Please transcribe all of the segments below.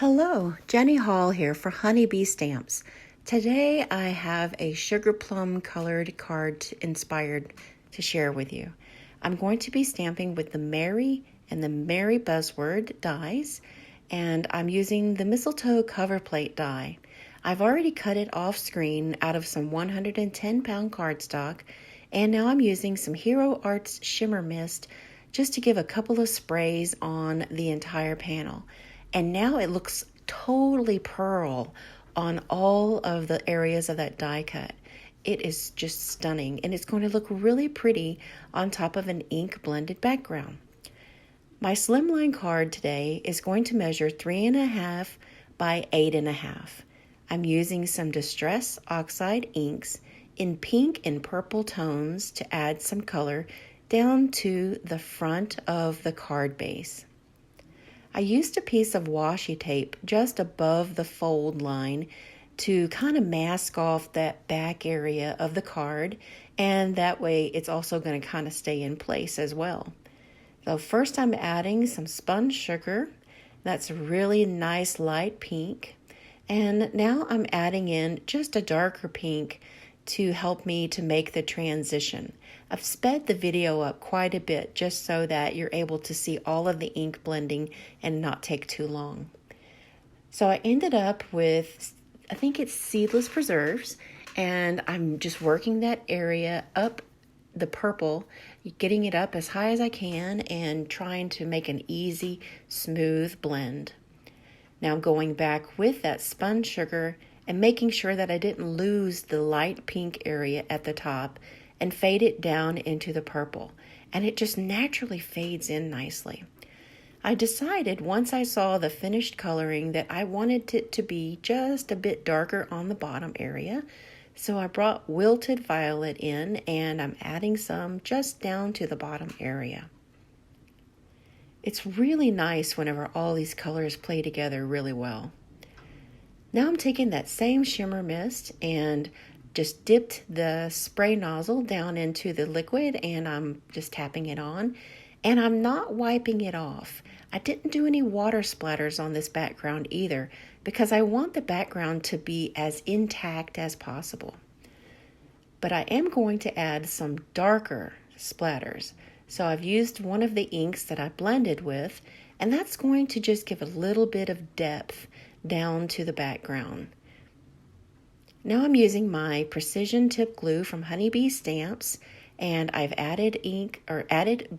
Hello, Jenny Hall here for Honeybee Stamps. Today I have a Sugarplum colored card inspired to share with you. I'm going to be stamping with the Merry and the Merry Buzzword dies, and I'm using the Mistletoe cover plate die. I've already cut it off screen out of some 110-pound cardstock, and now I'm using some Hero Arts Shimmer Mist just to give a couple of sprays on the entire panel. And now it looks totally pearl on all of the areas of that die cut. It is just stunning, and it's going to look really pretty on top of an ink blended background. My Slimline card today is going to measure 3.5 by 8.5. I'm using some Distress Oxide inks in pink and purple tones to add some color down to the front of the card base. I used a piece of washi tape just above the fold line to kind of mask off that back area of the card, and that way it's also going to kind of stay in place as well. So first I'm adding some spun sugar. That's a really nice light pink. And now I'm adding in just a darker pink to help me to make the transition. I've sped the video up quite a bit just so that you're able to see all of the ink blending and not take too long. So I ended up with, I think it's seedless preserves, and I'm just working that area up the purple, getting it up as high as I can and trying to make an easy, smooth blend. Now going back with that spun sugar and making sure that I didn't lose the light pink area at the top and fade it down into the purple. And it just naturally fades in nicely. I decided once I saw the finished coloring that I wanted it to be just a bit darker on the bottom area. So I brought Wilted Violet in, and I'm adding some just down to the bottom area. It's really nice whenever all these colors play together really well. Now I'm taking that same shimmer mist and just dipped the spray nozzle down into the liquid, and I'm just tapping it on, and I'm not wiping it off. I didn't do any water splatters on this background either because I want the background to be as intact as possible. But I am going to add some darker splatters. So I've used one of the inks that I blended with, and that's going to just give a little bit of depth down to the background. Now I'm using my precision tip glue from Honeybee Stamps, and I've added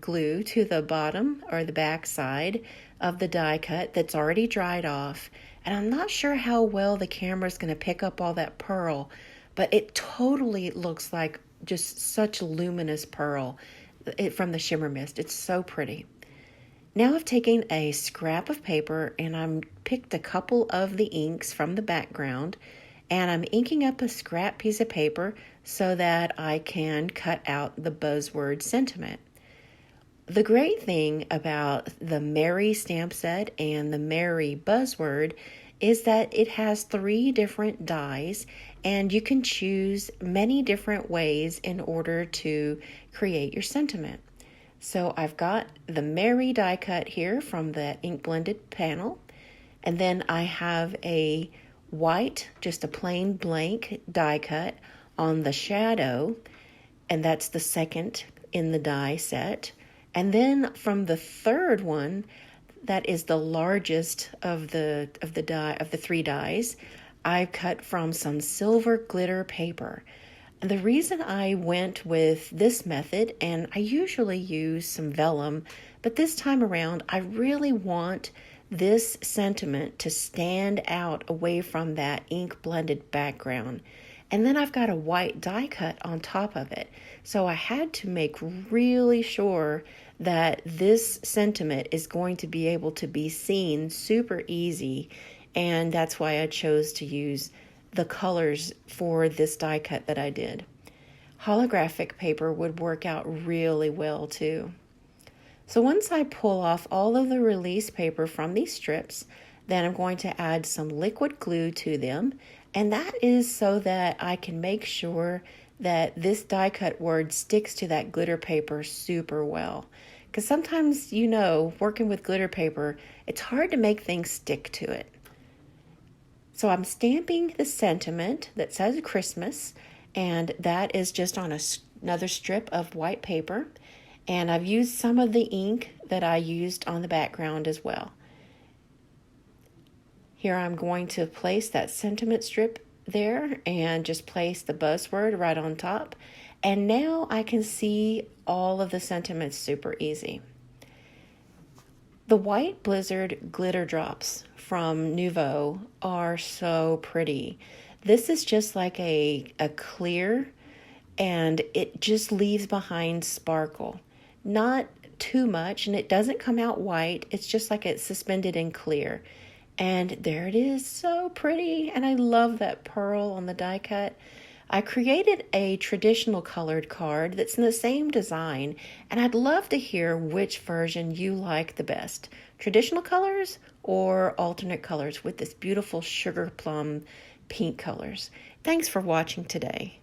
glue to the bottom or the back side of the die cut that's already dried off. And I'm not sure how well the camera's going to pick up all that pearl, but it totally looks like just such luminous pearl from the shimmer mist. It's so pretty. Now I've taken a scrap of paper and I'm picked a couple of the inks from the background, and I'm inking up a scrap piece of paper so that I can cut out the buzzword sentiment. The great thing about the Merry stamp set and the Merry buzzword is that it has 3 different dies, and you can choose many different ways in order to create your sentiment. So I've got the Merry die cut here from the ink blended panel, and then I have a white, just a plain blank die cut on the shadow, and that's the second in the die set. And then from the third one, that is the largest of the 3 dies, I cut from some silver glitter paper. And the reason I went with this method, and I usually use some vellum, but this time around I really want this sentiment to stand out away from that ink blended background. And then I've got a white die cut on top of it. So I had to make really sure that this sentiment is going to be able to be seen super easy. And that's why I chose to use the colors for this die cut that I did. Holographic paper would work out really well too. So once I pull off all of the release paper from these strips, then I'm going to add some liquid glue to them, and that is so that I can make sure that this die cut word sticks to that glitter paper super well. Because sometimes, working with glitter paper, it's hard to make things stick to it. So I'm stamping the sentiment that says Christmas, and that is just on another strip of white paper. And I've used some of the ink that I used on the background as well. Here I'm going to place that sentiment strip there and just place the buzzword right on top. And now I can see all of the sentiments super easy. The White Blizzard glitter drops from Nuvo are so pretty. This is just like a clear, and it just leaves behind sparkle. Not too much, and it doesn't come out white. It's just like it's suspended in clear. And there it is, so pretty. And I love that pearl on the die cut. I created a traditional colored card that's in the same design, and I'd love to hear which version you like the best. Traditional colors or alternate colors with this beautiful sugar plum pink colors. Thanks for watching today.